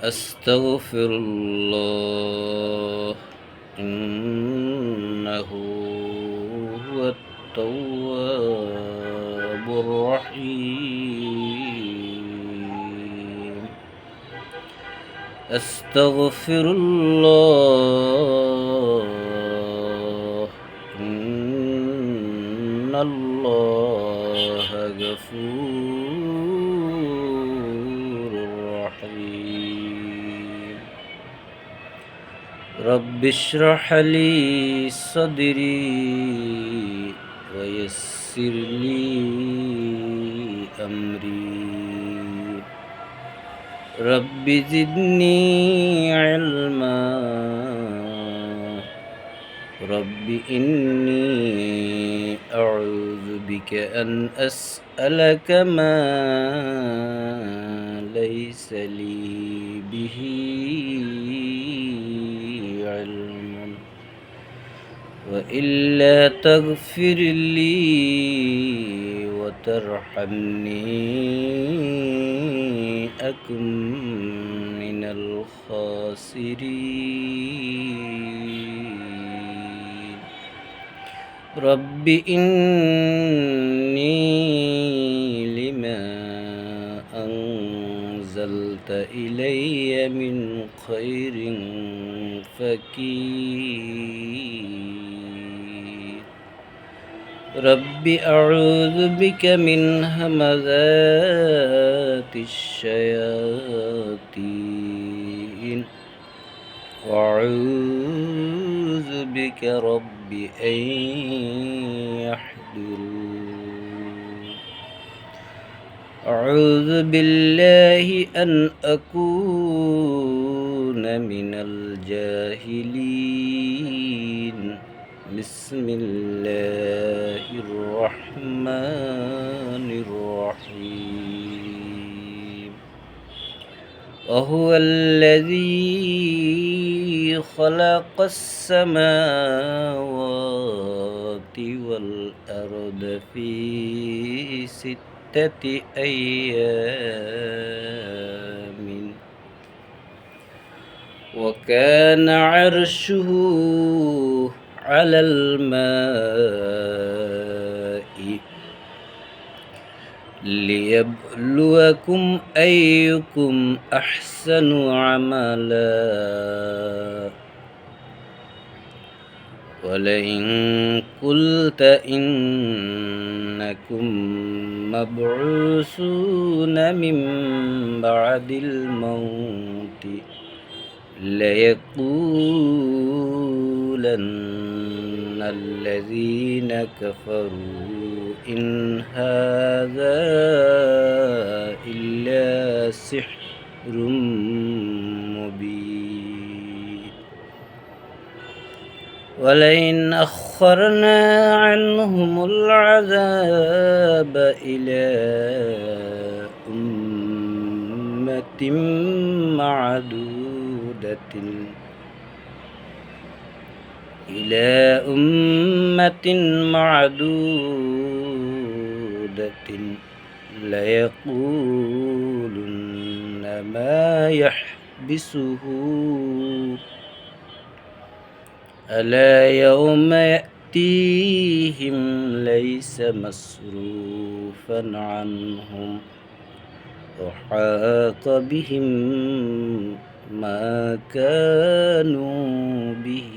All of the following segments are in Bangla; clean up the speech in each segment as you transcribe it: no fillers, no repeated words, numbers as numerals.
أستغفر الله إنه هو التواب الرحيم. أستغفر الله إن الله غفور رحيم. رب اشرح لي صدري ويسر لي أمري. رب زدني علما. رب إني أعوذ بك أن أسألك ما ليس لي به علم وإلا تغفر لي وترحمني أكن من الخاسرين. رب إني لما أنزلت إلي من خير فقير. رب أعوذ بك من همزات الشياطين وأعوذ بك رب أن يحضرون. أعوذ بالله أن أكون من الجاهلين. بسم الله الرحمن الرحيم. وهو الذي خلق السماوات والأرض في 6 أيام وكان عرشه على الماء ليبلوكم أيكم أحسن عملا. ولئن قلت إنكم مبعوثون من بعد الموت ليقولن الذين كفروا إن هذا إلا سحر مبين. ولئن أخرنا عنهم العذاب إلى أمة معدودة ليقولن ما يحبسه ألا يوم يأتيهم ليس مصروفا عنهم وحاق بهم ما كانوا به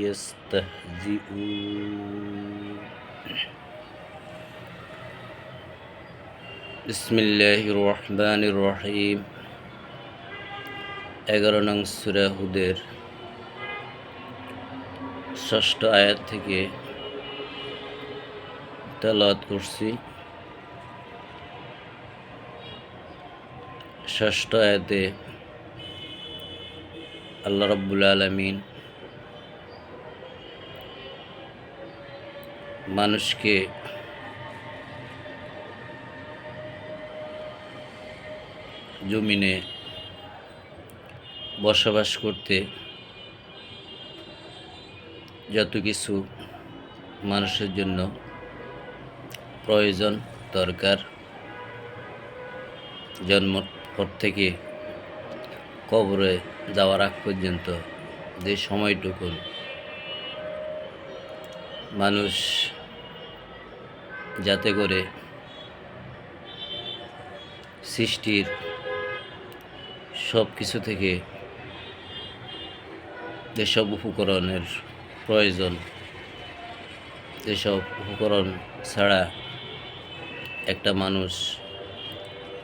يستهزئون. بسم الله الرحمن الرحيم. 11 নং সূরা হুদের 6ষ্ঠ আয়াত থেকে তেলাওয়াত করছি। 6ষ্ঠ আয়াতে আল্লাহ রাব্বুল আলামিন মানুষকে জমিনে বসবাস করতে যত কিছু মানুষের জন্য প্রয়োজন দরকার, জন্ম পর থেকে কবরে যাওয়ার আগ পর্যন্ত যে সময়টুকু মানুষ যাতে করে সৃষ্টির সব কিছু থেকে যেসব উপকরণের প্রয়োজন, যেসব উপকরণ ছাড়া একটা মানুষ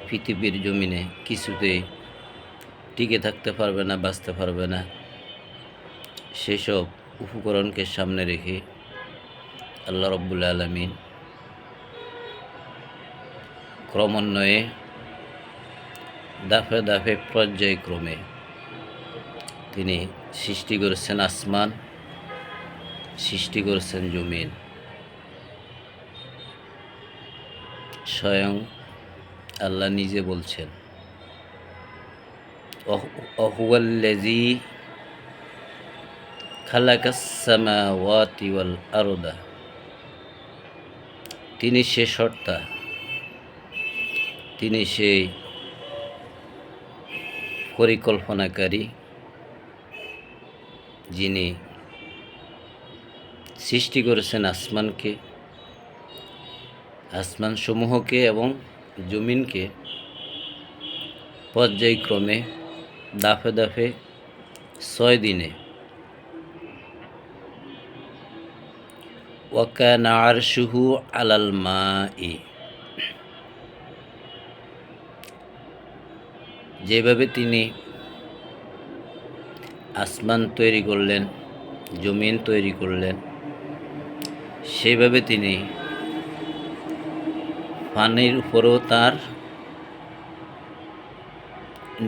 পৃথিবীর জমিনে কিছুতেই টিকে থাকতে পারবে না, বাঁচতে পারবে না, সেসব উপকরণকে সামনে রেখে আল্লাহ রাব্বুল আলামিন ক্রমান্বয়ে দাফে দাফে পর্যায়ক্রমে তিনি সৃষ্টি করেছেন আসমান, সৃষ্টি করেছেন জমিন। স্বয়ং আল্লাহ নিজে বলছেন, ওহুয়াল্লাযী খালাকাস সামাওয়াতি ওয়াল আরদা, তিনি সে সত্তা, তিনি সেই পরিকল্পনাকারী, যিনি সৃষ্টি করেছেন আসমানকে, আসমানসমূহকে এবং জমিনকে পর্যায়ক্রমে দাফে দাফে 6 দিনে। ওয়াকানা আরশুহু আলাল মাই, যেভাবে তিনি আসমান তৈরি করলেন, জমিন তৈরি করলেন, সেভাবে তিনি পানির উপরেও তার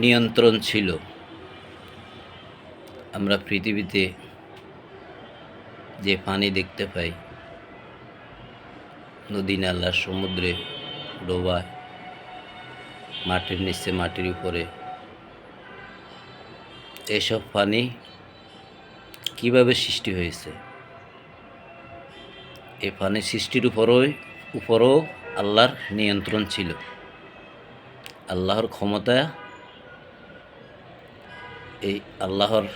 নিয়ন্ত্রণ ছিল। আমরা পৃথিবীতে যে পানি দেখতে পাই, নদী নালা, সমুদ্রে, ডোবায়, মাটির নিচে, মাটির উপরে, এসব পানি কিভাবে সৃষ্টি হয়েছে? এই পানি সৃষ্টির উপরও আল্লাহর নিয়ন্ত্রণ ছিল, আল্লাহর ক্ষমতা, এই আল্লাহর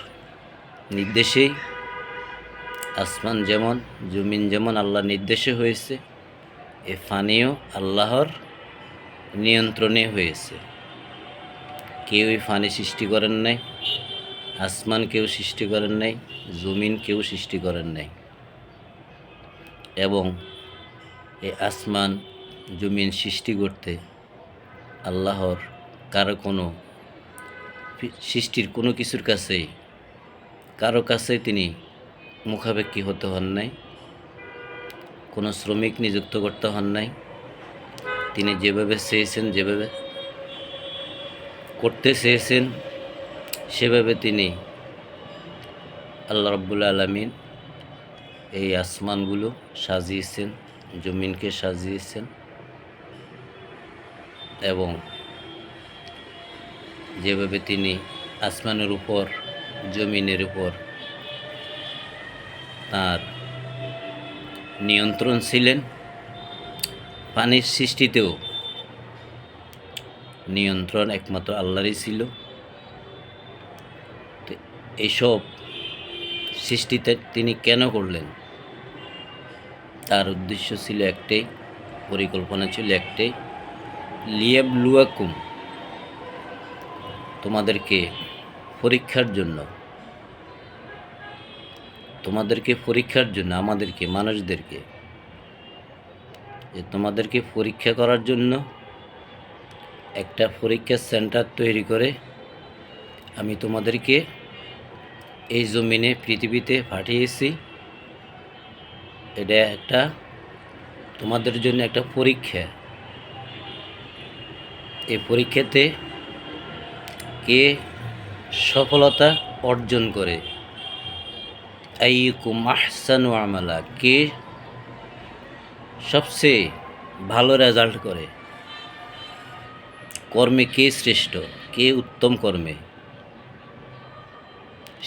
নির্দেশেই আসমান যেমন, জমিন যেমন আল্লাহর নির্দেশে হয়েছে, এ পানিও আল্লাহর নিয়ন্ত্রণে হয়েছে। কেউই পানি সৃষ্টি করেন নাই, আসমান কেউ সৃষ্টি করেন নাই, জমিন কেউ সৃষ্টি করেন নাই। এবং এই আসমান জমিন সৃষ্টি করতে আল্লাহর কারো কোনো সৃষ্টির কোনো কিছুর কাছেই, কারো কাছেই তিনি মুখাপেক্ষী হতে হন নাই, কোনো শ্রমিক নিযুক্ত করতে হন নাই। তিনি যেভাবে চেয়েছেন, যেভাবে করতে চেয়েছেন, সেভাবে তিনি আল্লাহ রাব্বুল আলামিন এই আসমানগুলো সাজিয়েছেন, জমিনকে সাজিয়েছেন, এবং যেভাবে তিনি আসমানের উপর, জমিনের উপর তার নিয়ন্ত্রণ ছিলেন, পানির সৃষ্টিতেও নিয়ন্ত্রণ একমাত্র আল্লাহরই ছিল। এইসব সৃষ্টিতে তিনি কেন করলেন? তার উদ্দেশ্য ছিল একটাই, পরিকল্পনা ছিল একটাই, লিয়াবলুয়াকুম, তোমাদেরকে পরীক্ষার জন্য, তোমাদেরকে পরীক্ষার জন্য, আমাদেরকে, মানুষদেরকে, যে তোমাদেরকে পরীক্ষা করার জন্য একটা পরীক্ষার সেন্টার তৈরি করে আমি তোমাদেরকে এই জমিনে, পৃথিবীতে পাঠিয়েছি। এটা একটা তোমাদের জন্য একটা পরীক্ষা। এই পরীক্ষাতে কে সফলতা অর্জন করে, আইয়ুকুম আহসানু আমালা, কে সবচেয়ে ভালো রেজাল্ট করে, কর্মে কে শ্রেষ্ঠ, কে উত্তম কর্মে,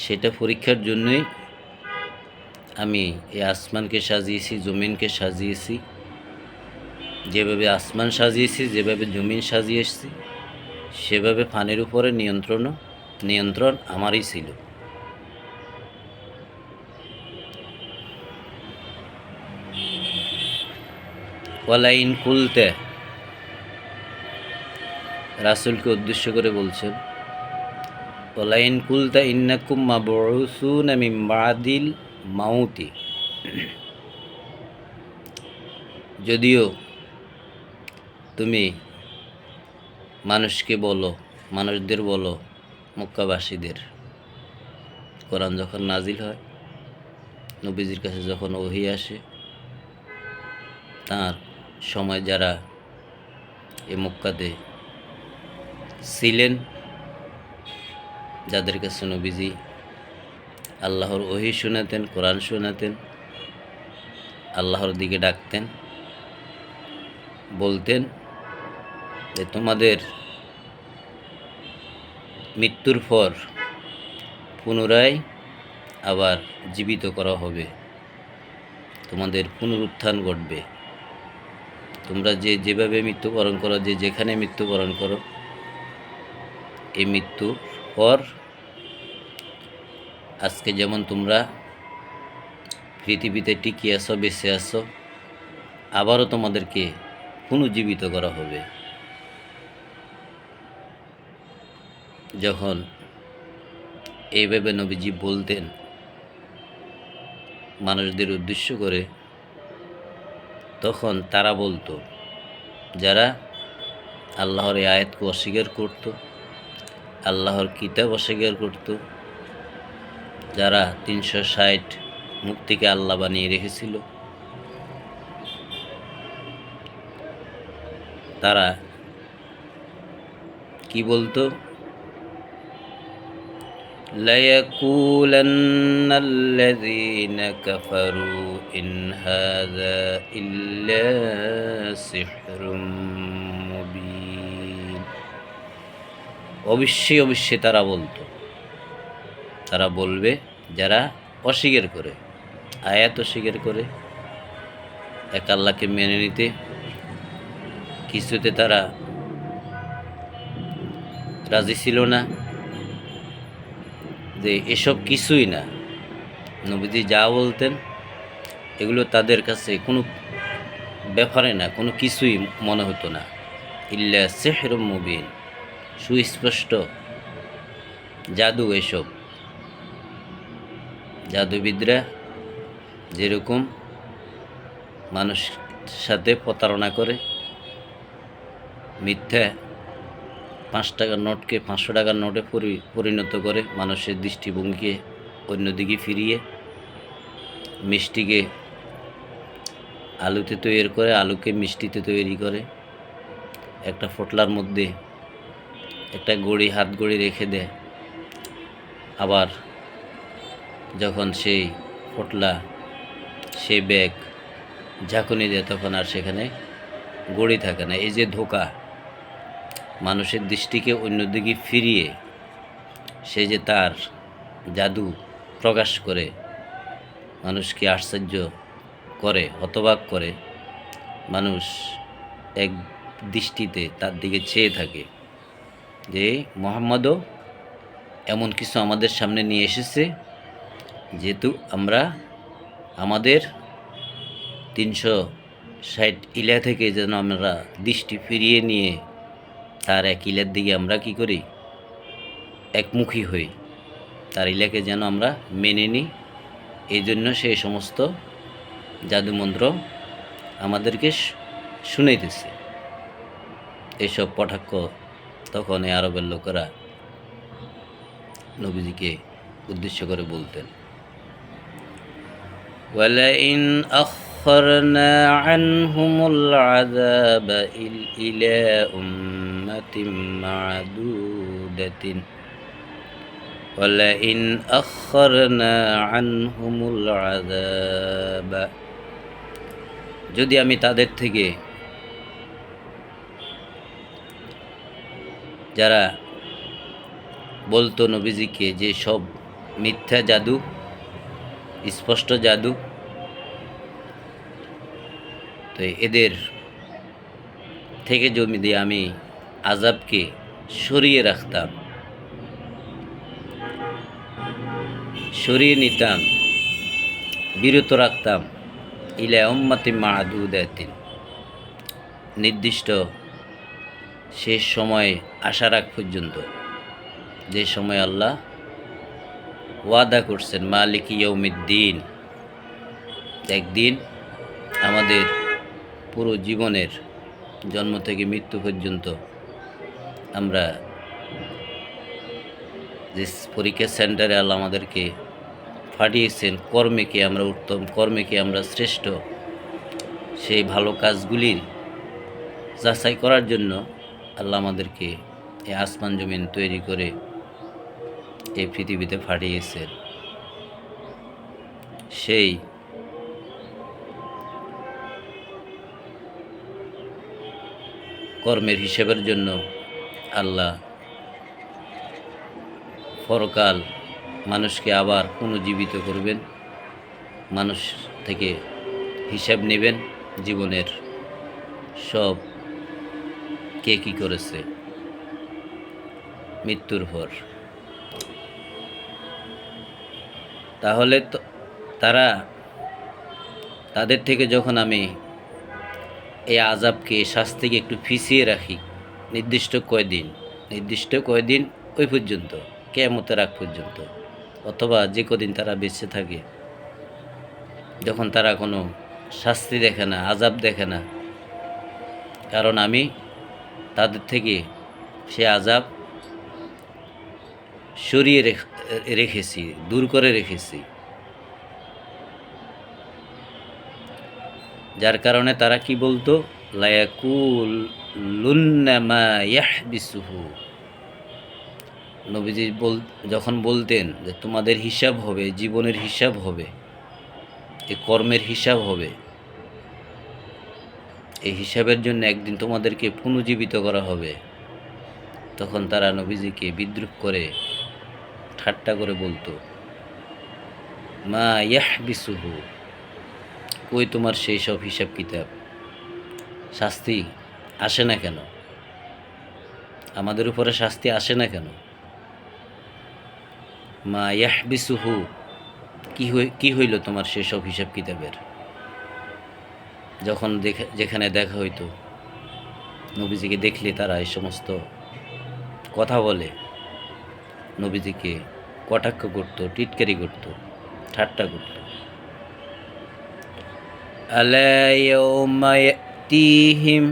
সেটা পরীক্ষার জন্যই আমি এই আসমানকে সাজিয়েছি, জমিনকে সাজিয়েছি। যেভাবে আসমান সাজিয়েছি, যেভাবে জমিন সাজিয়েছি, সেভাবে পানির উপরে নিয়ন্ত্রণও নিয়ন্ত্রণ আমারই ছিল। ওয়ালাইন কুলতে, রাসূলকে উদ্দেশ্য করে বলছেন, ওয়ালাইন কুলতা ইন্নাকুম মাবউসুনা মিন বাদিল মাউতি, যদিও তুমি মানুষকে বলো, মানুষদের বলো, মক্কাবাসীদের, কোরআন যখন নাজিল হয়, নবীজির কাছে যখন ওহী আসে, তার সময় যারা এ মক্কাতে ছিলেন, যাদের কাছে নবীজি আল্লাহর ওহী শোনাতেন, কোরআন শোনাতেন, আল্লাহর দিকে ডাকতেন, বলতেন যে তোমাদের মৃত্যুর পর পুনরায় আবার জীবিত করা হবে, তোমাদের পুনরুত্থান ঘটবে, তোমরা যেভাবে মৃত্যুবরণ করো, যেখানে মৃত্যুবরণ করো, এই মৃত্যুর পর আজকে যেমন তোমরা পৃথিবীতে টিকে আছো, বেঁচে আছো, আবারও তোমাদেরকে পুনর্জীবিত করা হবে। যখন এইভাবে নবীজি বলতেন মানুষদের উদ্দেশ্য করে, তখন তারা বলতো, যারা আল্লাহর এই আয়াতকে অস্বীকার করত, আল্লাহর কিতাব অস্বীকার করত, যারা 360 মুক্তিকে আল্লাহ বানিয়ে রেখেছিল, তারা কি বলতো, لَيَقُولَنَّ الَّذِينَ كَفَرُوا إِنْ هَذَا إِلَّا سِحْرٌ مُبِينٌ। অবশ্যই অবশ্যই তারা বলতো, তারা বলবে যারা অস্বীকার করে, আয়াত অস্বীকার করে, এক আল্লাহকে মেনে নিতে কিছুতে তারা রাজি ছিল না, যে এসব কিছুই না, নবীজি যা বলতেন এগুলো তাদের কাছে কোনো ব্যাপারে না, কোনো কিছুই মনে হতো না। ইল্লা সিহরুম মুবিন, সুস্পষ্ট জাদু। এসব জাদুবিদরা যেরকম মানুষ সাথে প্রতারণা করে, মিথ্যা 5 টাকার নোটকে 500 টাকার নোটে পরিণত করে, মানুষের দৃষ্টিভঙ্গিকে অন্যদিকে ফিরিয়ে, মিষ্টিকে আলুতে তৈরি করে, আলুকে মিষ্টিতে তৈরি করে, একটা ফোটলার মধ্যে একটা গড়ি, হাত গড়ি রেখে দেয়, আবার যখন সেই ফোটলা, সেই ব্যাগ ঝাঁকুনি দেয়, তখন আর সেখানে গড়ি থাকে না। এই যে ধোঁকা, মানুষের দৃষ্টিকে অন্যদিকে ফিরিয়ে সে যে তার জাদু প্রকাশ করে, মানুষকে আশ্চর্য করে, হতবাক করে, মানুষ এক দৃষ্টিতে তার দিকে চেয়ে থাকে যে মুহাম্মদও এমন কিছু আমাদের সামনে নিয়ে এসেছে, যেহেতু আমরা আমাদের 360 ইলা থেকে যেন আমরা দৃষ্টি ফিরিয়ে নিয়ে তার এক ইলার দিকে আমরা কি করি, একমুখী হই, তার ইলাকে যেন আমরা মেনে নিই। এই জন্য সেই সমস্ত জাদুমন্ত্র আমাদেরকে শুনাইতেছে। এইসব কটাক্ষ তখন এই আরবের লোকেরা নবীজিকে উদ্দেশ্য করে বলতেন। ওয়ালাইন আখরনা আনহুমুল আযাব ইলা উম্মাতিন মা'দুদাতিন, ওয়ালাইন আখরনা আনহুমুল আযাব, যদি আমি তাদের থেকে, যারা বলতো নবীজিকে যে সব মিথ্যা জাদু, স্পষ্ট জাদু, তো এদের থেকে যদি আমি আযাবকে সরিয়ে রাখতাম, সরিয়ে নিতাম, বিরত রাখতাম ইলা উম্মাতি মাদুদাতিন, নির্দিষ্ট শেষ সময় আসার আগ পর্যন্ত, যে সময় আল্লাহ ওয়াদা করছেন মালিক ইয়াউমিদ্দিন, একদিন আমাদের পুরো জীবনের জন্ম থেকে মৃত্যু পর্যন্ত আমরা যে পরীক্ষা সেন্টারে আল্লাহ আমাদেরকে পাঠিয়েছেন, কর্মে আমরা উত্তম, কর্মে আমরা শ্রেষ্ঠ, সেই ভালো কাজগুলির যাচাই করার জন্য আল্লাহ আমাদেরকে এই আসমান জমিন তৈরি করে এই পৃথিবীতে পাঠিয়েছেন। সেই কর্মের হিসেবের জন্য আল্লাহ পরকাল মানুষকে আবার পুনর্জীবিত করবেন, মানুষ থেকে হিসাব নেবেন জীবনের সব কে কী করেছে মৃত্যুর পর। তাহলে তো তাদের থেকে যখন আমি এই আযাবকে, শাস্তিকে একটু পিছিয়ে রাখি নির্দিষ্ট কয়দিন ওই পর্যন্ত, কিয়ামতের আগ পর্যন্ত, অথবা যে কদিন তারা বেঁচে থাকে, যখন তারা কোনো শাস্তি দেখে না, আযাব দেখে না, কারণ আমি তাদের থেকে সে আযাব সরিয়ে রেখেছি, দূর করে রেখেছি, যার কারণে তারা কি বলতো, লায়াকুলুন্না মা ইয়াহবিসুহু, নবীজি যখন বলতেন যে তোমাদের হিসাব হবে, জীবনের হিসাব হবে, এই কর্মের হিসাব হবে, এই হিসাবের জন্য একদিন তোমাদেরকে পুনর্জীবিত করা হবে, তখন তারা নবীজিকে বিদ্রূপ করে, ঠাট্টা করে বলতো, মা ইয়াহবিসুহু, কই তোমার সেই সব হিসাব কিতাব, শাস্তি আসে না কেন, আমাদের উপরে শাস্তি আসে না কেন? মা ইয়াহবিসুহু, কি হইল তোমার সেসব হিসাব কিতাবের? যখন যেখানে দেখা হইতো, নবীজিকে দেখলে তারা এই সমস্ত কথা বলে, নবীজিকে কটাক্ষ করত, টিটকারি করত, ঠাট্টা করত। আলা ইয়াউমা ইয়াতিহিম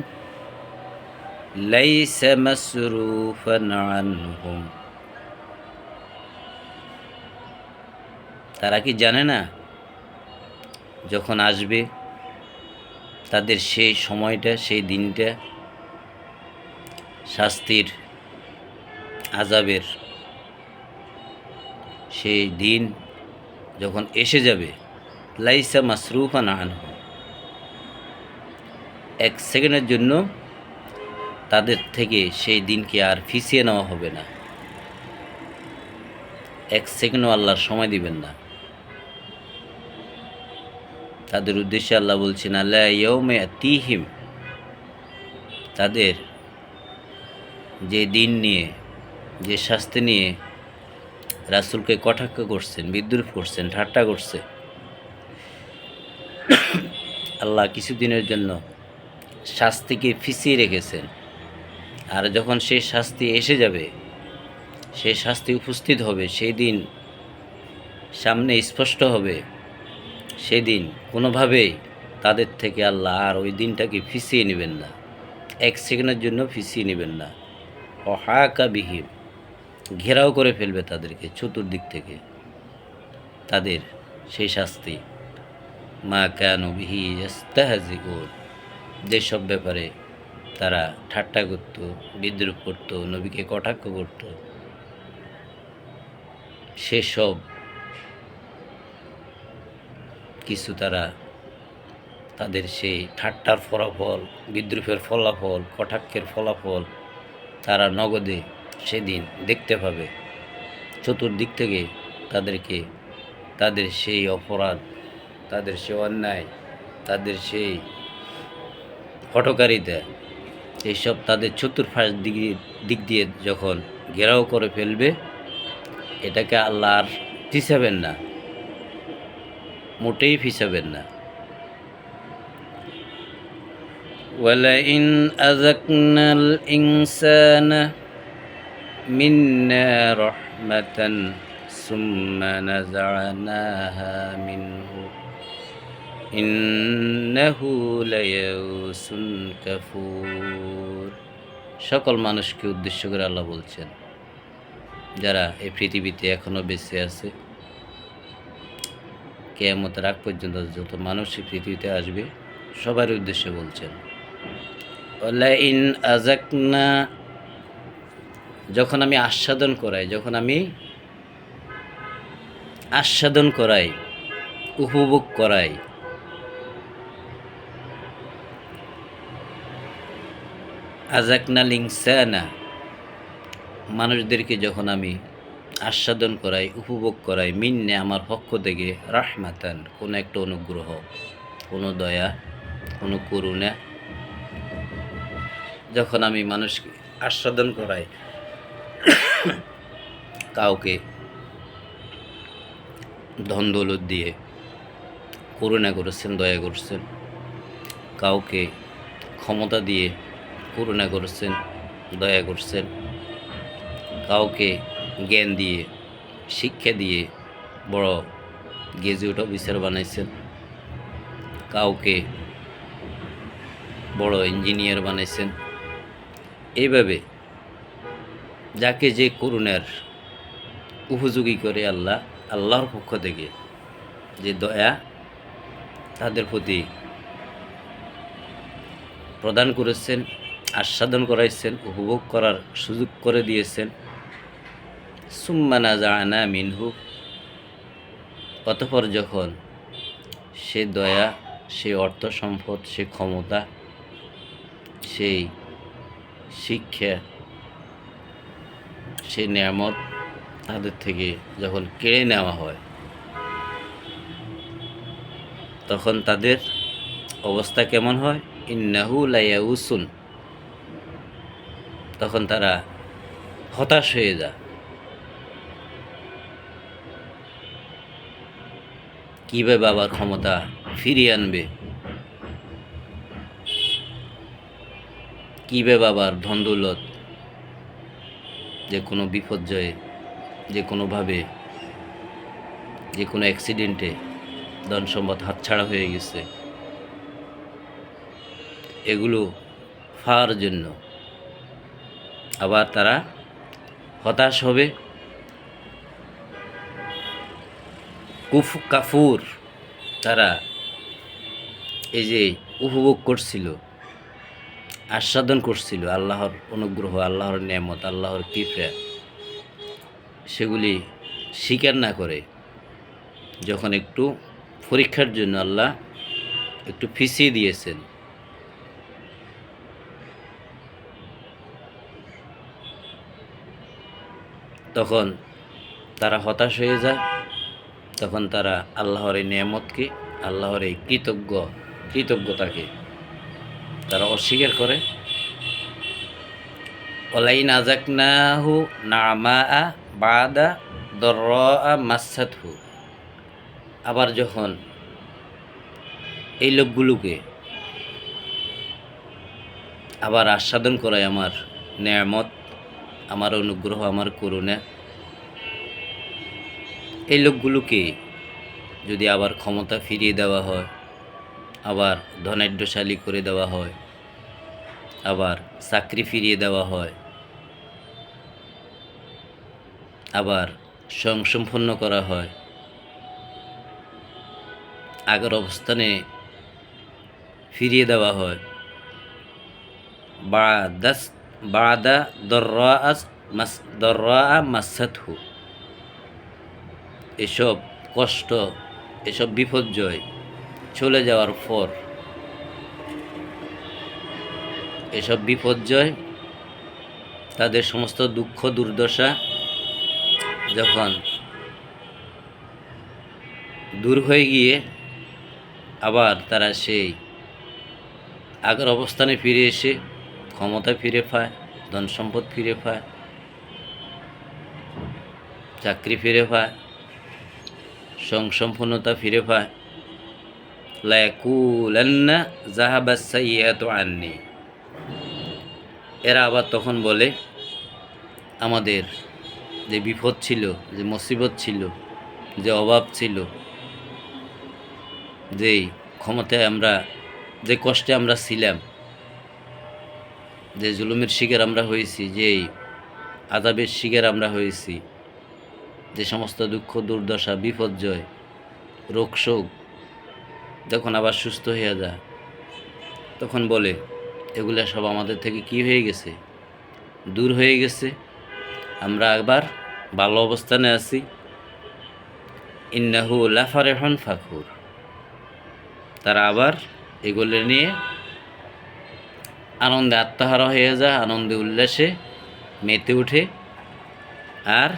লাইসা মাসরুফান আনহুম, তারা কি জানে না যখন আসবে তাদের সেই সময়টা, সেই দিনটা, শাস্তির, আযাবের সেই দিন যখন এসে যাবে, লাইসা মাসরুফান আনহুম, এক সেকেন্ডের জন্য তাদের থেকে সেই দিনকে আর ফিরিয়ে নেওয়া হবে না, এক সেকেন্ডও আল্লাহর সময় দিবেন না। তাদের উদ্দেশ্যে আল্লাহ বলছেন, আলা ইয়াউমা ইয়াতিহিম, তাদের যে দিন নিয়ে, যে শাস্তি নিয়ে রাসূলকে কটাক্ষ করছেন, বিদ্রূপ করছেন, ঠাট্টা করছে, আল্লাহ কিছুদিনের জন্য শাস্তিকে ফিরিয়ে রেখেছেন। আর যখন সেই শাস্তি এসে যাবে, সেই শাস্তি উপস্থিত হবে, সেই দিন সামনে স্পষ্ট হবে, সেদিন কোনোভাবেই তাদের থেকে আল্লাহ আর ওই দিনটাকে ফিরিয়ে নেবেন না, এক সেকেন্ডের জন্য ফিরিয়ে নেবেন না। ওয়াহাকা বিহিম, ঘেরাও করে ফেলবে তাদেরকে চতুর্দিক থেকে, তাদের সেই শাস্তি। মা কানু বিহি ইস্তাহজিউন, যেসব ব্যাপারে তারা ঠাট্টা করত, বিদ্রূপ করত, নবীকে কটাক্ষ করত, সেসব কিছু তারা, তাদের সেই ঠাট্টার ফলাফল, বিদ্রূপের ফলাফল, কটাক্ষের ফলাফল তারা নগদে সেদিন দেখতে পাবে। চতুর্দিক থেকে তাদেরকে তাদের সেই অপরাধ, তাদের সেই অন্যায়, তাদের সেই হঠকারিতা, এইসব তাদের চতুর্পাশ দিক দিয়ে যখন ঘেরাও করে ফেলবে, এটাকে আল্লাহ আর পিছাবেন না। মোটেই ফিসাবেন না। ওয়ালাইন আযাকনাল ইনসানা মিন্না রাহমাতান সুম্মা নাযা'নাহা মিনহু ইন্নাহু লায়াউসুন কাফুর। সকল মানুষকে উদ্দেশ্য করে আল্লাহ বলছেন, যারা এই পৃথিবীতে এখনো বেঁচে আছে, কিয়ামতের আগ পর্যন্ত যত মানুষ এই পৃথিবীতে আসবে সবার উদ্দেশ্যে বলছেন, ওয়ালাইন আযাকনা, যখন আমি আস্বাদন করাই, উপভোগ করাই, আযাকনাল ইনসানা, মানুষদেরকে যখন আমি আস্বাদন করাই, উপভোগ করাই, মিন্নে, আমার পক্ষ থেকে, রাহমাতান, কোনো একটা অনুগ্রহ, কোনো দয়া, কোনো করুণা, যখন আমি মানুষকে আস্বাদন করাই, কাউকে ধন দৌলত দিয়ে করুণা করেছেন, দয়া করছেন, কাউকে ক্ষমতা দিয়ে করুণা করেছেন, দয়া করছেন, কাউকে জ্ঞান দিয়ে, শিক্ষা দিয়ে বড় গেজেট অফিসার বানাইছেন, কাউকে বড় ইঞ্জিনিয়ার বানাইছেন। এইভাবে যাকে যে করুণার উপযোগী করে আল্লাহর পক্ষ থেকে যে দয়া তাদের প্রতি প্রদান করেছেন, আস্বাদন করাইছেন, উপভোগ করার সুযোগ করে দিয়েছেন। সুম্মা নাযা'না মিনহু, অতঃপর যখন সে দয়া, সে অর্থ সম্পদ, সে ক্ষমতা, সেই শিক্ষা, সে নিয়ামত তাদের থেকে যখন কেড়ে নেওয়া হয়, তখন তাদের অবস্থা কেমন হয়? ইন্নাহু লায়াউসুন, তখন তারা হতাশ হয়ে যায়। কীভাবে আবার ক্ষমতা ফিরিয়ে আনবে, কীভাবে আবার ধন দৌলত, যে কোনো বিপর্যয়ে, যে কোনোভাবে, যে কোনো অ্যাক্সিডেন্টে ধন সম্পদ হাতছাড়া হয়ে গেছে, এগুলো পাওয়ার জন্য আবার তারা হতাশ হবে। কাফুর, তারা এই যে উপভোগ করছিল, আস্বাদন করছিল আল্লাহর অনুগ্রহ, আল্লাহর নিয়ামত, আল্লাহর কৃপা, সেগুলি স্বীকার না করে যখন একটু পরীক্ষার জন্য আল্লাহ একটু পিছিয়ে দিয়েছেন, তখন তারা হতাশ হয়ে যায়। তখন তারা আল্লাহর এই নিয়ামতকে, আল্লাহর এই কৃতজ্ঞতাকে তারা অস্বীকার করে। ওয়ালাইন আযাকনাহু না'মাআ বা'দা দাররাআ মাসসাতহু, আবার যখন এই লোকগুলোকে আবার আস্বাদন করায় আমার নিয়ামত, আমার অনুগ্রহ, আমার করুণা, এই লোকগুলোকে যদি আবার ক্ষমতা ফিরিয়ে দেওয়া হয়, আবার ধনাঢ্যশালী করে দেওয়া হয়, আবার চাকরি ফিরিয়ে দেওয়া হয়, আবার স্বয়ংসম্পন্ন করা হয়, আগের অবস্থানে ফিরিয়ে দেওয়া হয়, বা'দা দাররাআ মাসসাতহু, এসব কষ্ট, এসব বিপর্যয় চলে যাওয়ার পর, এসব বিপর্যয়, তাদের সমস্ত দুঃখ দুর্দশা যখন দূর হয়ে গিয়ে আবার তারা সেই আগের অবস্থানে ফিরে এসে ক্ষমতা ফিরে পায়, ধন সম্পদ ফিরে পায়, চাকরি ফিরে পায়, স্বয়ংসম্পূর্ণতা ফিরে পায়, লায়াকুলান্না যাহাবাস সাইয়্যাতু আন্নি। এরা আবার তখন বলে, আমাদের যে বিপদ ছিল, যে মুসিবত ছিল, যে অভাব ছিল, যেই ক্ষমতায় আমরা, যে কষ্টে আমরা ছিলাম, যে জুলুমের শিকার আমরা হয়েছি, যেই আযাবের শিকার আমরা হয়েছি, যে সমস্ত দুঃখ দুর্দশা বিপর্যয় রোগ শোক যখন আবার সুস্থ হয়ে যায়, তখন বলে এগুলা সব আমাদের থেকে কি হয়ে গেছে, দূর হয়ে গেছে, আমরা আবার ভালো অবস্থানে আছি। ইন্নাহু লাফারেহন ফাখুর। তারা আবার এগুলো নিয়ে আনন্দে আত্মহারা হয়ে যায়, আনন্দে উল্লাসে মেতে উঠে আর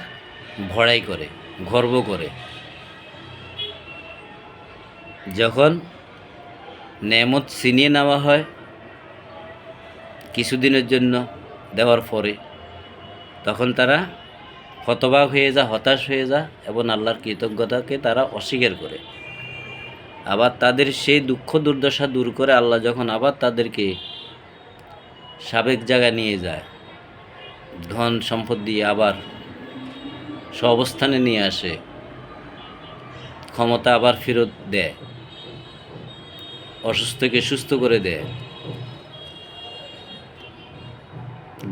ভড়াই করে, গর্ব করে। যখন নেয়ামত ছিনিয়ে নেওয়া হয় কিছুদিনের জন্য দেওয়ার পরে, তখন তারা হতবাক হয়ে যায়, হতাশ হয়ে যায় এবং আল্লাহর কৃতজ্ঞতাকে তারা অস্বীকার করে। আবার তাদের সেই দুঃখ দুর্দশা দূর করে আল্লাহ যখন আবার তাদেরকে সাবেক জায়গায় নিয়ে যায়, ধন সম্পদ দিয়ে আবার অবস্থানে নিয়ে আসে, ক্ষমতা আবার ফেরত দেয়, অসুস্থকে সুস্থ করে দেয়,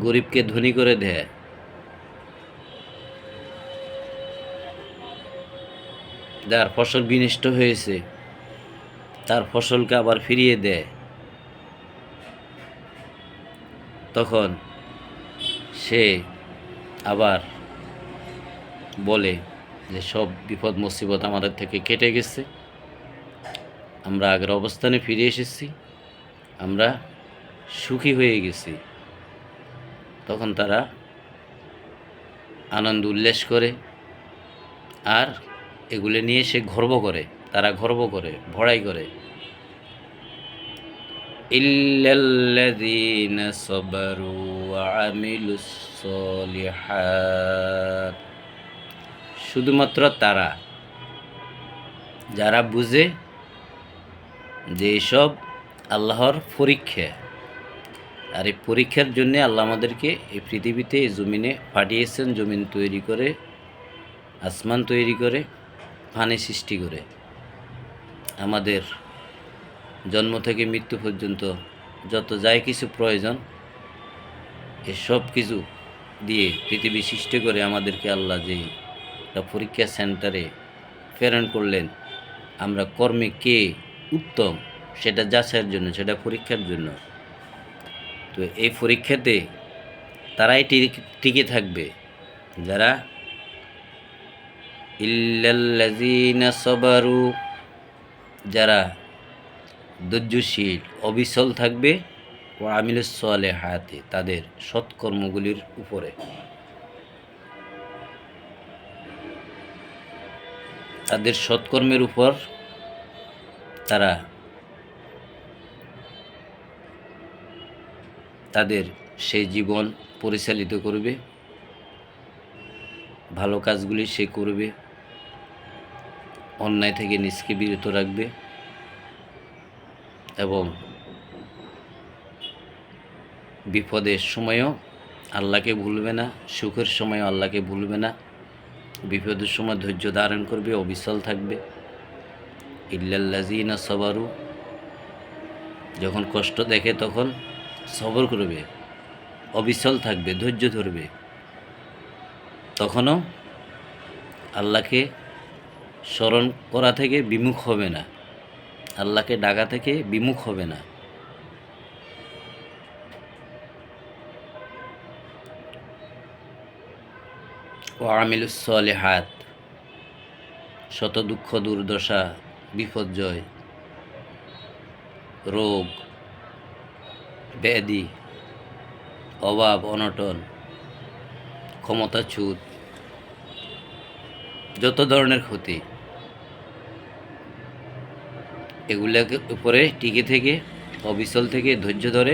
গরিবকে ধনী করে দেয়, যার ফসল বিনষ্ট হয়েছে তার ফসলকে আবার ফিরিয়ে দেয়, তখন সে আবার বলে যে সব বিপদ মুসিবত আমাদের থেকে কেটে গেছে, আমরা আগের অবস্থানে ফিরে এসেছি, আমরা সুখী হয়ে গেছি। তখন তারা আনন্দ উল্লাস করে আর এগুলো নিয়ে সে গর্ব করে, তারা গর্ব করে, ভড়াই করে। ইল্লাল্লাযীনা সাবারু ওয়া আমিলুস সলিহাত। শুধুমাত্র তারা যারা বুঝে যে এসব আল্লাহর পরীক্ষা, আর এই পরীক্ষার জন্য আল্লাহ আমাদেরকে এই পৃথিবীতে, এই জমিনে পাঠিয়েছেন, জমিন তৈরি করে, আসমান তৈরি করে, পানি সৃষ্টি করে, আমাদের জন্ম থেকে মৃত্যু পর্যন্ত যত যাই কিছু প্রয়োজন, এসব কিছু দিয়ে পৃথিবী সৃষ্টি করে আমাদেরকে আল্লাহ যে একটা পরীক্ষা সেন্টারে প্রেরণ করলেন, আমরা কর্মে কে উত্তম সেটা যাচাইয়ের জন্য, সেটা পরীক্ষার জন্য। তো এই পরীক্ষাতে তারাই টিকে থাকবে যারা ইল্লাল্লাযীনা সাবারু, যারা ধৈর্যশীল অবিচল থাকবে, ও আমিলুস সলিহাতি, তাদের সৎকর্মগুলির উপরে, তাদের সৎকর্মের উপর তারা তাদের সেই জীবন পরিচালিত করবে, ভালো কাজগুলি সে করবে, অন্যায় থেকে নিজকে বিরত রাখবে এবং বিপদের সময়ও আল্লাহকে ভুলবে না, সুখের সময়ও আল্লাহকে ভুলবে না, বিপদের সময় ধৈর্য ধারণ করবে, অবিচল থাকবে। ইল্লাল্লাযীনা সাবারু, যখন কষ্ট দেখে তখন সবর করবে, অবিচল থাকবে, ধৈর্য ধরবে, তখনও আল্লাহকে স্মরণ করা থেকে বিমুখ হবে না, আল্লাহকে ডাকা থেকে বিমুখ হবে না। ও আমিলুস সলিহাত, শত দুঃখ দুর্দশা বিপর্যয় রোগ ব্যাধি অভাব অনটন ক্ষমতাচ্যুত যত ধরনের ক্ষতি, এগুলোকে উপরে টিকে থেকে অবিচল থেকে ধৈর্য ধরে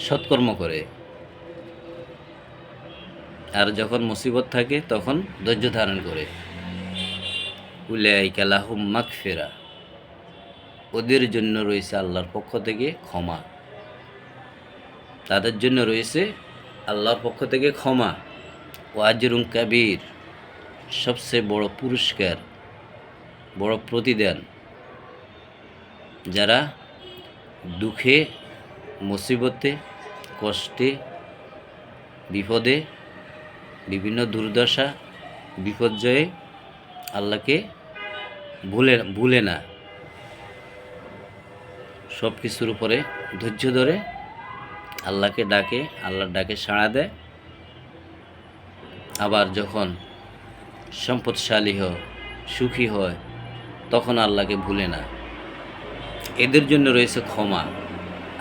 সৎকর্ম করে, আর যখন মুসিবত থাকে তখন ধৈর্য ধারণ করে। উলাইকা লাহুম মাগফিরা, ওদের জন্য রয়েছে আল্লাহর পক্ষ থেকে ক্ষমা, তাদের জন্য রয়েছে আল্লাহর পক্ষ থেকে ক্ষমা। ও আজরুন কাবীর, সবচেয়ে বড় পুরস্কার, বড় প্রতিদান। যারা দুঃখে, মুসিবতে, কষ্টে, বিপদে, বিভিন্ন দুর্দশা বিপর্যয়ে আল্লাহকে ভুলে না, সব কিছুর উপরে ধৈর্য ধরে আল্লাহকে ডাকে, আল্লাহর ডাকে সাড়া দেয়। আবার যখন সম্পদশালী হয়, সুখী হয়, তখন আল্লাহকে ভুলে না। এদের জন্য রয়েছে ক্ষমা,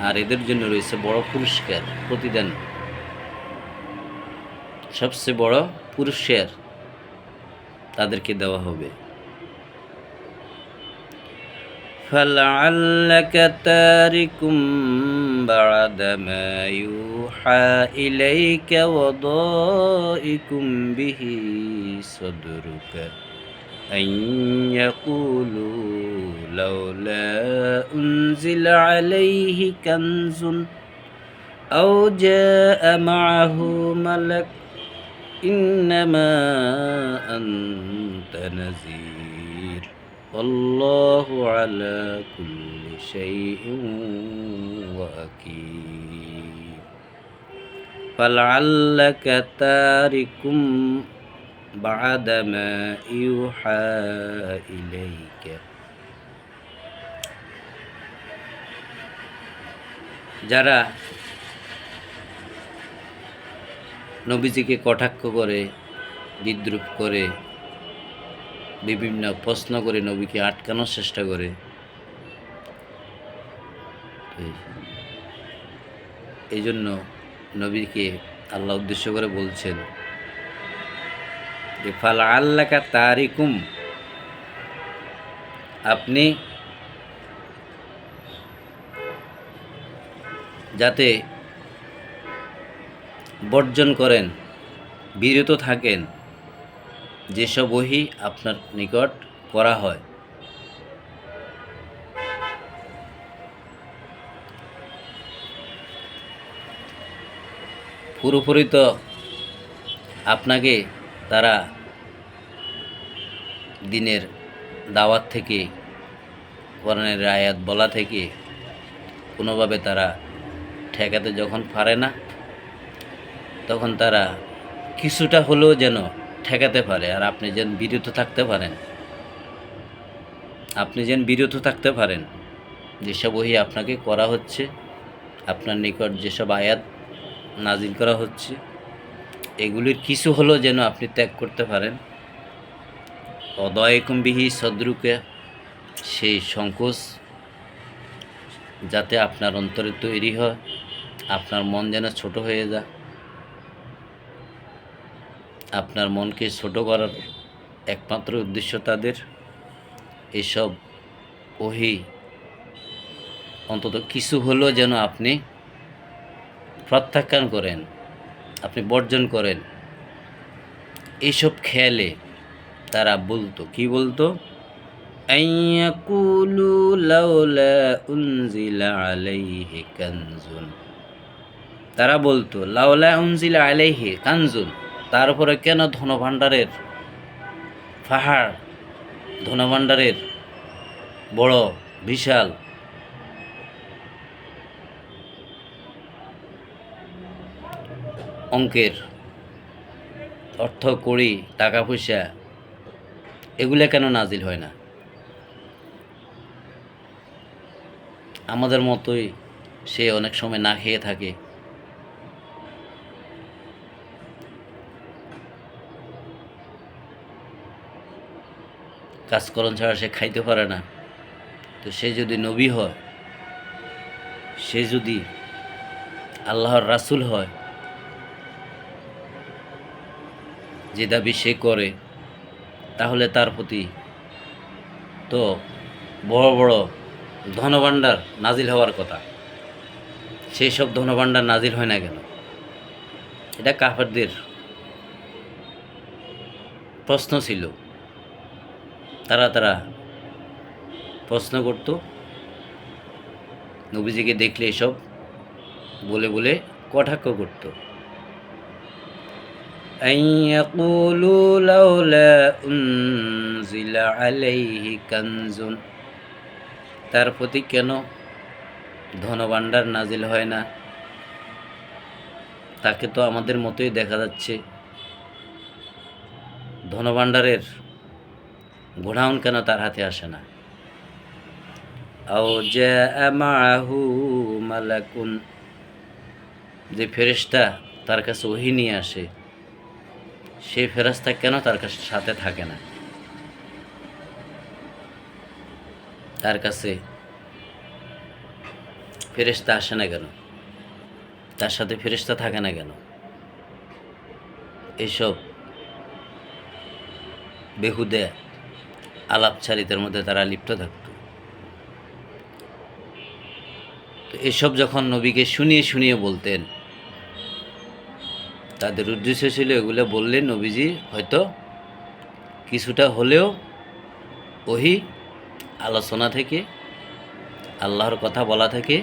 আর এদের জন্য রয়েছে বড় পুরস্কার, প্রতিদান। সবচেয়ে বড় পুরস্কার তাদেরকে দেওয়া হবে। فَلَعَلَّكَ تَارِكٌ بَعْدَ مَا يُوحَى إِلَيْكَ وَضَائِقٌ بِهِ صَدْرُكَ أَن يَقُولُوا لَوْلَا أُنْزِلَ عَلَيْهِ كَنْزٌ أَوْ جَاءَ مَعَهُ مَلَكٌ إِنَّمَا أَنْتَ نَذِيرٌ والله على كل شيء وكيل فلعلك تارك بعد ما يوحى إليك। যারা নবীজিকে কটাক্ষ করে, বিদ্রূপ করে, বিভিন্ন প্রশ্ন করে নবীকে আটকানোর চেষ্টা করে, এই জন্য নবীকে আল্লাহ উদ্দেশ্য করে বলছেন যে ফালআল্লাকা তারিকুম, আপনি যাতে বর্জন করেন, বিরত থাকেন যেসব ওহী আপনার নিকট করা হয়। পুরোপুরি তো আপনাকে তারা দিনের দাওয়াত থেকে, কোরআনের আয়াত বলা থেকে কোনোভাবে তারা ঠেকাতে যখন পারে না, তখন তারা কিছুটা হলেও যেন ঠেকাতে পারে। আর আপনি যেন বিরত থাকতে পারেন, যেসব ওহী আপনাকে করা হচ্ছে, আপনার নিকট যেসব আয়াত নাজিল করা হচ্ছে, এগুলির কিছু হলেও যেন আপনি ত্যাগ করতে পারেন। অদয়কুম বিহি সদরুকে, সেই সংকোচ যাতে আপনার অন্তরে তৈরি হয়, আপনার মন যেন ছোট হয়ে যায়। আপনার মনকে ছোট করার একমাত্র উদ্দেশ্য তাদের। এসব ওহী অন্তত কিছু হলেও যেন আপনি প্রত্যাখ্যান করেন, আপনি বর্জন করেন। এইসব খেয়ালে তারা বলতো, কি বলতো? আইয়াকুলু লাউলা উনজিলা আলাইহি কানজুন, তারা বলতো লাউলা উনজিলা আলাইহি কানজুন, তার উপরে কেন ধনভাণ্ডারের পাহাড়, ধনভাণ্ডারের বড় বিশাল অঙ্কের অর্থ কড়ি, টাকা পয়সা, এগুলো কেন নাজিল হয় না? আমাদের মতোই সে অনেক সময় না খেয়ে থাকে, কাজকর্ম ছাড়া সে খাইতে পারে না। তো সে যদি নবী হয়, সে যদি আল্লাহর রাসূল হয়, যে দাবি সে করে, তাহলে তার প্রতি তো বড় বড় ধনভাণ্ডার নাজিল হওয়ার কথা। সেই সব ধনভাণ্ডার নাজিল হয় না কেন? এটা কাফেরদের প্রশ্ন ছিল। তারা প্রশ্ন করত নবীজিকে দেখলে এসব বলে বলে কটাক্ষ করত। আন ইয়াকুলু লাউলা উনজিলা আলাইহি কানজুন, তার প্রতি কেন ধনভাণ্ডার নাজিল হয় না? তাকে তো আমাদের মতোই দেখা যাচ্ছে। ধনভাণ্ডারের গোডাউন কেন তার হাতে আসে না? আও জাআ মাআহু মালাকুন, যে ফেরেশতা তার কাছে ওহী নিয়ে আসে, সেই ফেরেশতা কেন তার কাছে সাথে থাকে না? তার কাছে ফেরেশতা আসে না কেন? তার সাথে ফেরেশতা থাকে না কেন? এসব বেহুদে আলাপচারিতার মধ্যে তারা লিপ্ত থাকত। তো এসব যখন নবীকে শুনিয়ে শুনিয়ে বলতেন, তাদের উদ্দেশ্য ছিল এগুলো বললে নবীজি হয়তো কিছুটা হলেও ওহি আলোচনা থেকে, আল্লাহর কথা বলা থেকে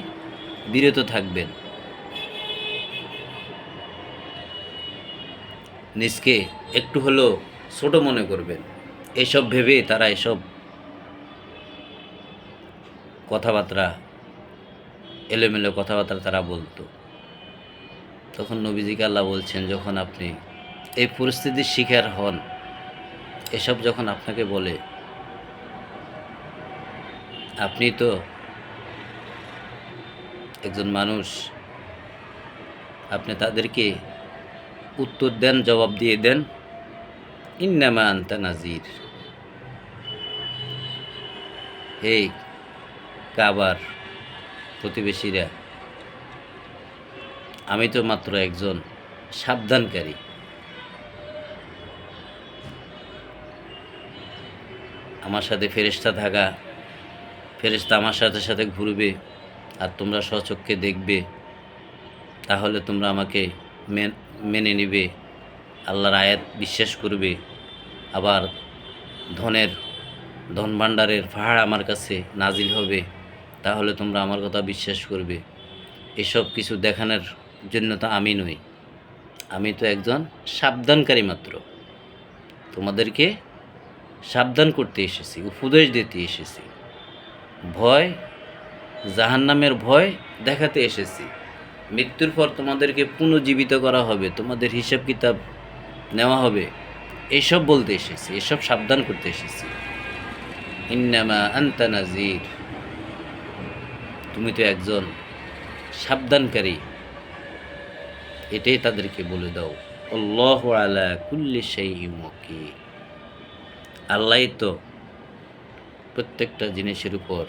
বিরত থাকবেন, নিজকে একটু হলেও ছোট মনে করবেন। এসব ভেবে তারা এসব কথাবার্তা, এলোমেলো কথাবার্তা তারা বলতো। তখন নবীজিকে আল্লাহ বলছেন, যখন আপনি এই পরিস্থিতির শিকার হন, এসব যখন আপনাকে বলে, আপনি তো একজন মানুষ, আপনি তাদেরকে উত্তর দেন, জবাব দিয়ে দেন, ইন্নামা আনতা নাজির, হে কাবার প্রতিবেশীরা, আমি তো মাত্র একজন সাবধানকারী। আমার সাথে ফেরেশতা থাকা, ফেরেশতা আমার সাথে সাথে ঘুরবে, আর তোমরা স্বচক্ষে দেখবে, তাহলে তোমরা আমাকে মেনে নিবে, আল্লাহর আয়াত বিশ্বাস করবে। আবার ধন ভাণ্ডারের পাহাড় আমার কাছে নাজিল হবে, তাহলে তোমরা আমার কথা বিশ্বাস করবে। এসব কিছু দেখানোর জন্য তো আমি নই, আমি তো একজন সাবধানকারী মাত্র। তোমাদেরকে সাবধান করতে এসেছি, উপদেশ দিতে এসেছি, ভয়, জাহান্নামের ভয় দেখাতে এসেছি। মৃত্যুর পর তোমাদেরকে পুনর্জীবিত করা হবে, তোমাদের হিসাব কিতাব নেওয়া হবে, এইসব বলতে এসেছি, এসব সাবধান করতে এসেছি। ইন্নামা আনতা নাজির, তুমি তো একজন সাবধানকারী, এটাই তাদেরকে বলে দাও। আল্লাহু আলা কুল্লি শাইইন ওয়াকিল, আল্লাহই তো প্রত্যেকটা জিনিসের উপর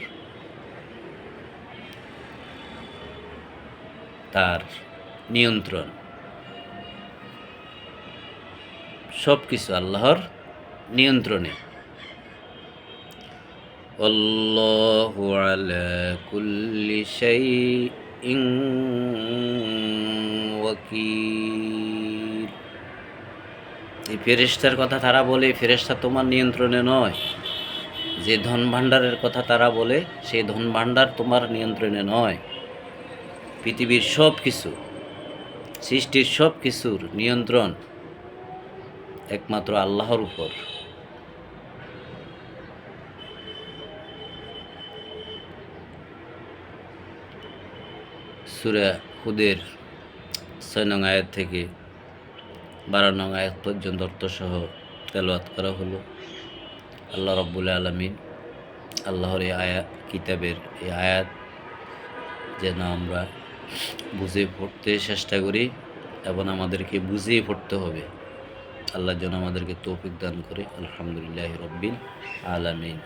তার নিয়ন্ত্রণ, সব কিছু আল্লাহর নিয়ন্ত্রণে। আল্লাহু আলা কুল্লি শাইইন ওয়াকিল, এই ফেরেশতার কথা তারা বলে, ফেরেশতা তোমার নিয়ন্ত্রণে নয়। যে ধন ভাণ্ডারের কথা তারা বলে, সেই ধন ভাণ্ডার তোমার নিয়ন্ত্রণে নয়। পৃথিবীর সব কিছু, সৃষ্টির সব কিছুর নিয়ন্ত্রণ একমাত্র আল্লাহর উপর। সূরা হুদের ৬ নং আয়াত থেকে ১২ নং আয়াত পর্যন্ত অর্থসহ তেলাওয়াত করা হলো। আল্লাহ রাব্বুল আলামিন আল্লাহর এই আয়াত, কিতাবের এই আয়াত যেন আমরা বুঝে পড়তে চেষ্টা করি, এবং আমাদেরকে বুঝিয়ে পড়তে হবে। আল্লাহ যেন আমাদেরকে তৌফিক দান করে। আলহামদুলিল্লাহি রাব্বিল আলামিন।